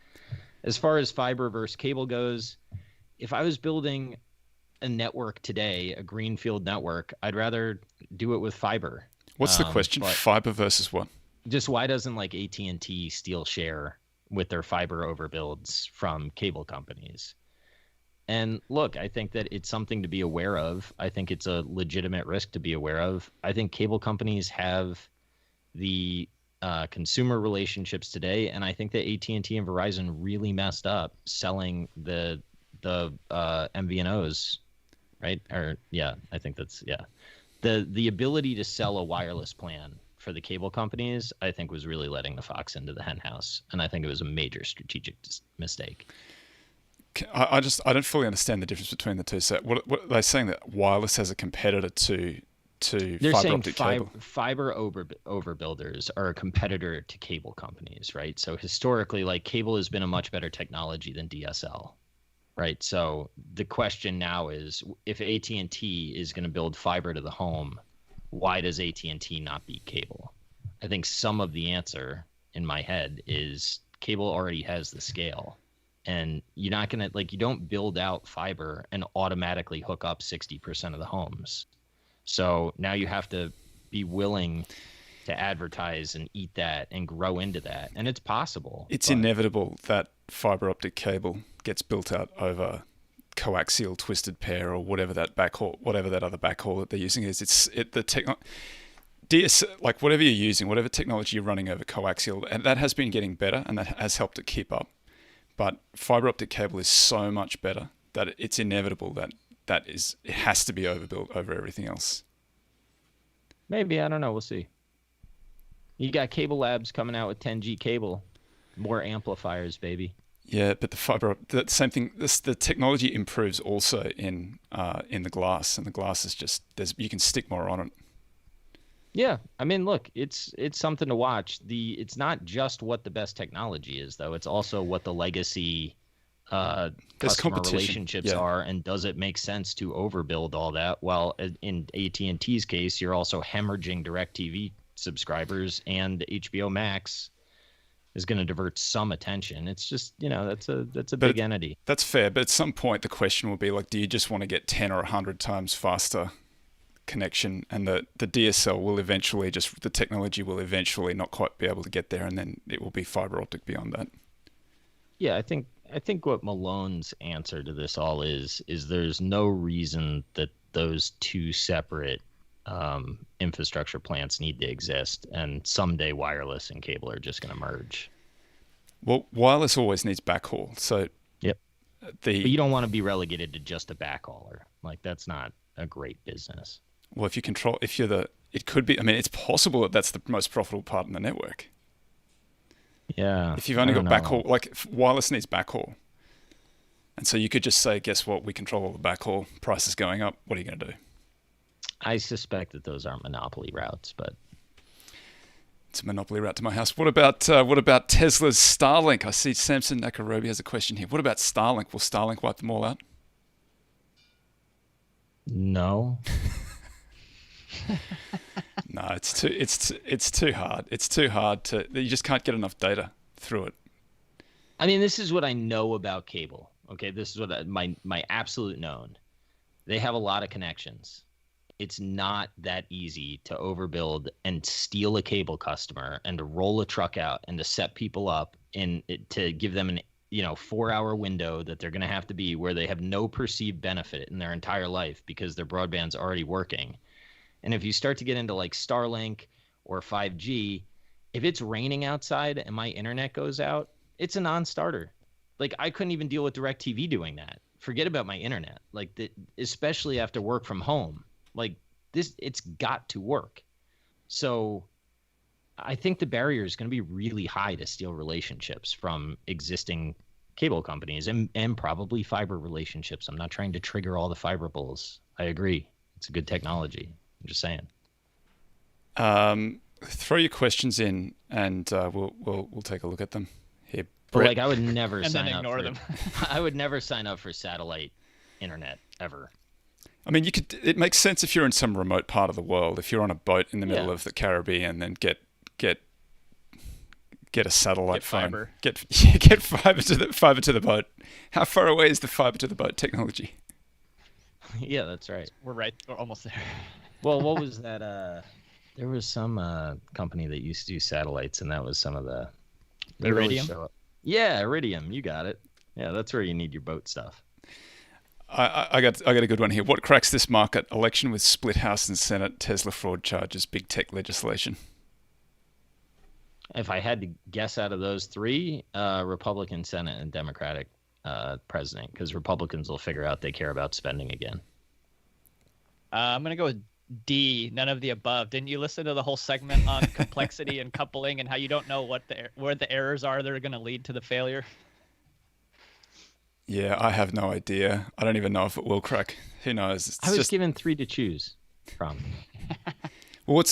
As far as fiber versus cable goes, if I was building a network today, a greenfield network, I'd rather do it with fiber. What's the question? Fiber versus what? Just why doesn't like AT&T steal share with their fiber overbuilds from cable companies? And look, I think that it's something to be aware of. I think it's a legitimate risk to be aware of. I think cable companies have the consumer relationships today, and I think that AT&T and Verizon really messed up selling the MVNOs, right? Or yeah, I think that's the ability to sell a wireless plan for the cable companies, I think, was really letting the fox into the hen house, and I think it was a major strategic mistake. I don't fully understand the difference between the two. So what are they saying, that wireless as a competitor to They're fiber saying optic cable? Fiber overbuilders are a competitor to cable companies, right? So historically, like, cable has been a much better technology than DSL, right? So the question now is, if AT&T is going to build fiber to the home, why does AT&T not beat cable? I think some of the answer in my head is cable already has the scale. And you're not going to, you don't build out fiber and automatically hook up 60% of the homes. So now you have to be willing to advertise and eat that and grow into that. And it's possible. It's inevitable that fiber optic cable gets built out over coaxial twisted pair or whatever that other backhaul that they're using is. Whatever you're using, whatever technology you're running over coaxial, and that has been getting better, and that has helped it keep up. But fiber optic cable is so much better that it's inevitable that it has to be overbuilt over everything else. Maybe, I don't know. We'll see. You got Cable Labs coming out with 10G cable, more amplifiers, baby. Yeah, but the same thing. The technology improves also in the glass, and the glass is just you can stick more on it. Yeah, I mean, look, it's something to watch. It's not just what the best technology is, though. It's also what the legacy customer relationships are, and does it make sense to overbuild all that? Well, in AT&T's case, you're also hemorrhaging DirecTV subscribers, and HBO Max is going to divert some attention. It's just, that's a big entity. That's fair, but at some point the question will be do you just want to get 10 or 100 times faster connection, and the DSL will eventually the technology will eventually not quite be able to get there, and then it will be fiber optic beyond that. Yeah, I think what Malone's answer to this all is there's no reason that those two separate infrastructure plants need to exist, and someday wireless and cable are just going to merge. Well, wireless always needs backhaul, so yep. But you don't want to be relegated to just a backhauler. That's not a great business. Well, it could be. I mean, it's possible that that's the most profitable part in the network. Yeah. If you've only got backhaul, wireless needs backhaul. And so you could just say, guess what? We control all the backhaul. Price is going up. What are you going to do? I suspect that those aren't monopoly routes, but it's a monopoly route to my house. What about Tesla's Starlink? I see Samson Nakarobi has a question here. What about Starlink? Will Starlink wipe them all out? No. No, it's too hard. It's too hard you just can't get enough data through it. I mean, this is what I know about cable. Okay, this is what my absolute known. They have a lot of connections. It's not that easy to overbuild and steal a cable customer and to roll a truck out and to set people up to give them an 4-hour window that they're going to have to be where they have no perceived benefit in their entire life because their broadband's already working. And if you start to get into Starlink or 5G, if it's raining outside and my internet goes out, it's a non-starter. I couldn't even deal with DirecTV doing that. Forget about my internet. Especially after work from home. It's got to work. So I think the barrier is going to be really high to steal relationships from existing cable companies and probably fiber relationships. I'm not trying to trigger all the fiber bulls. I agree. It's a good technology. I'm just saying. Throw your questions in, and we'll take a look at them here. But Brett. like, I would never And then sign up ignore for them. I would never sign up for satellite internet ever. I mean, it makes sense if you're in some remote part of the world. If you're on a boat in the middle of the Caribbean, then get a satellite phone. Fiber. Get fiber to the boat. How far away is the fiber to the boat technology? Yeah, that's right. We're almost there. Well, what was that? There was some company that used to do satellites, and that was some of the Iridium? Yeah, Iridium. You got it. Yeah, that's where you need your boat stuff. I got a good one here. What cracks this market? Election with split House and Senate, Tesla fraud charges, big tech legislation. If I had to guess out of those three, Republican Senate and Democratic president, because Republicans will figure out they care about spending again. I'm going to go with D, none of the above. Didn't you listen to the whole segment on complexity and coupling and how you don't know where the errors are that are going to lead to the failure? Yeah, I have no idea. I don't even know if it will crack. Who knows? I was given three to choose from. Well,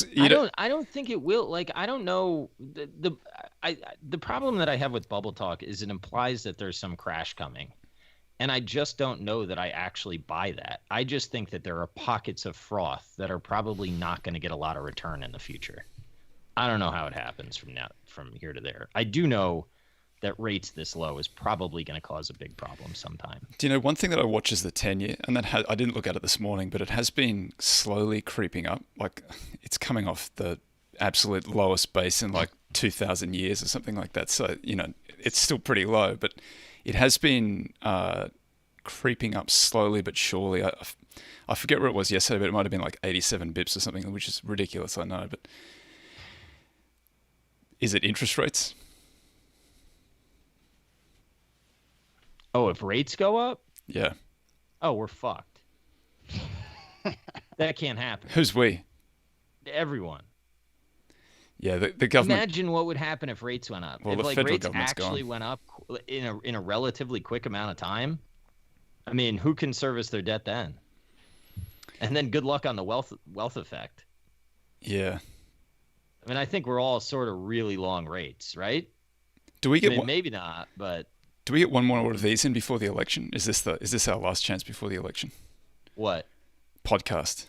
I don't think it will. Like, I don't know. The problem that I have with bubble talk is it implies that there's some crash coming. And I just don't know that I actually buy that. I just think that there are pockets of froth that are probably not going to get a lot of return in the future. I don't know how it happens from here to there. I do know that rates this low is probably going to cause a big problem sometime. Do you know, one thing that I watch is the 10-year, and I didn't look at it this morning, but it has been slowly creeping up. Like, it's coming off the absolute lowest base in like 2,000 years or something like that. So, it's still pretty low, but it has been creeping up slowly but surely. I forget where it was yesterday, but it might have been like 87 bips or something, which is ridiculous, I know. But is it interest rates? Oh, if rates go up? Yeah. Oh, we're fucked. That can't happen. Who's we? Everyone. Yeah, the government. Imagine what would happen if rates went up. Well, if the federal rates government's actually gone. went up in a relatively quick amount of time, I mean, who can service their debt then? And then good luck on the wealth effect. Yeah. I mean, I think we're all sort of really long rates, right? Do we get maybe not, but do we get one more of these in before the election? Is this our last chance before the election? what? Podcast.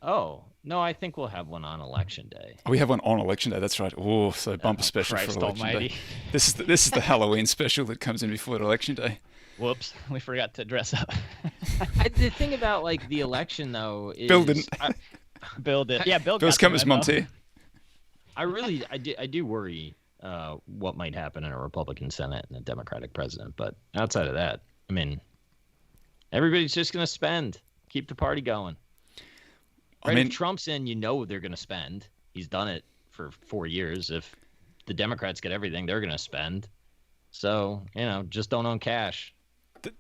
Oh, no, I think we'll have one on election day. Oh, we have one on election day. That's right. Oh, so bumper special Christ for election almighty. day. This is the Halloween special that comes in before election day. Whoops, we forgot to dress up. The thing about like the election though is Bill didn't. Bill did. Yeah, Bill Bill's got come the as memo. Monty. I do worry what might happen in a Republican Senate and a Democratic president. But outside of that, I mean, everybody's just going to spend, keep the party going. Right? If Trump's in, they're going to spend. He's done it for 4 years. If the Democrats get everything, they're going to spend. So, just don't own cash.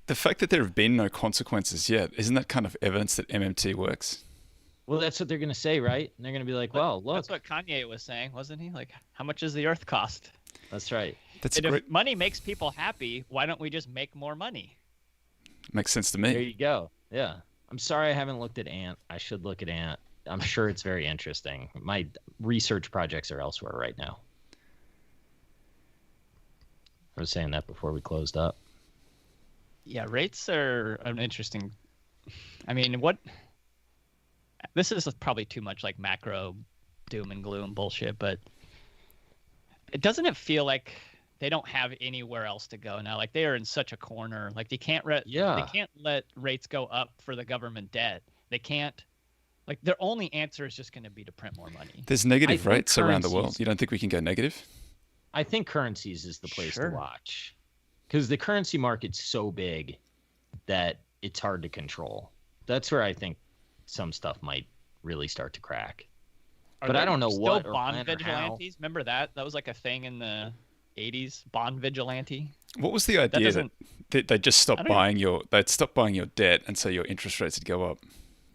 The fact that there have been no consequences yet, isn't that kind of evidence that MMT works? Well, that's what they're going to say, right? And they're going to be like, well, look. That's what Kanye was saying, wasn't he? Like, how much does the earth cost? That's right. If money makes people happy, why don't we just make more money? Makes sense to me. There you go. Yeah. I'm sorry I haven't looked at Ant. I should look at Ant. I'm sure it's very interesting. My research projects are elsewhere right now. I was saying that before we closed up. Yeah, rates are an interesting. I mean, this is probably too much like macro doom and gloom bullshit, but doesn't it feel like they don't have anywhere else to go now? Like they are in such a corner. Like they can't let rates go up for the government debt. They can't. Like their only answer is just going to be to print more money. There's negative rates around the world. You don't think we can go negative? I think currencies is the place to watch, because the currency market's so big that it's hard to control. That's where I think some stuff might really start to crack. But I don't know what or bond when vigilantes. Remember that? That was like a thing in the 80s. Bond vigilante. What was the idea that they just stopped they'd stop buying your debt, and so your interest rates would go up,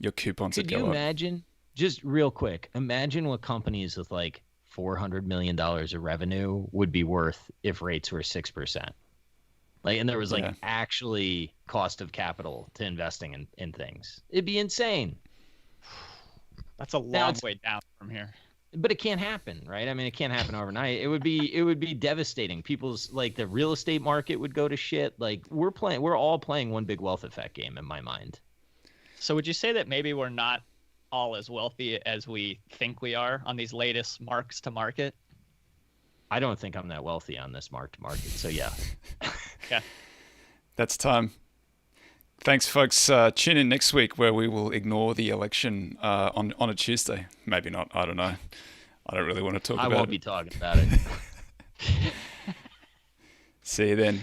your coupons would go up? Could you imagine just real quick, imagine what companies with like $400 million of revenue would be worth if rates were 6%. Like, and there was like actually cost of capital to investing in things. It'd be insane. That's a long way down from here. But it can't happen, right? I mean, it can't happen overnight. It would be devastating. People's like the real estate market would go to shit. Like we're all playing one big wealth effect game in my mind. So would you say that maybe we're not all as wealthy as we think we are on these latest marks to market? I don't think I'm that wealthy on this mark to market. So yeah. Okay. That's time. Thanks, folks. Tune in next week where we will ignore the election on a Tuesday. Maybe not. I don't know. I don't really want to talk about it. I won't be talking about it. See you then.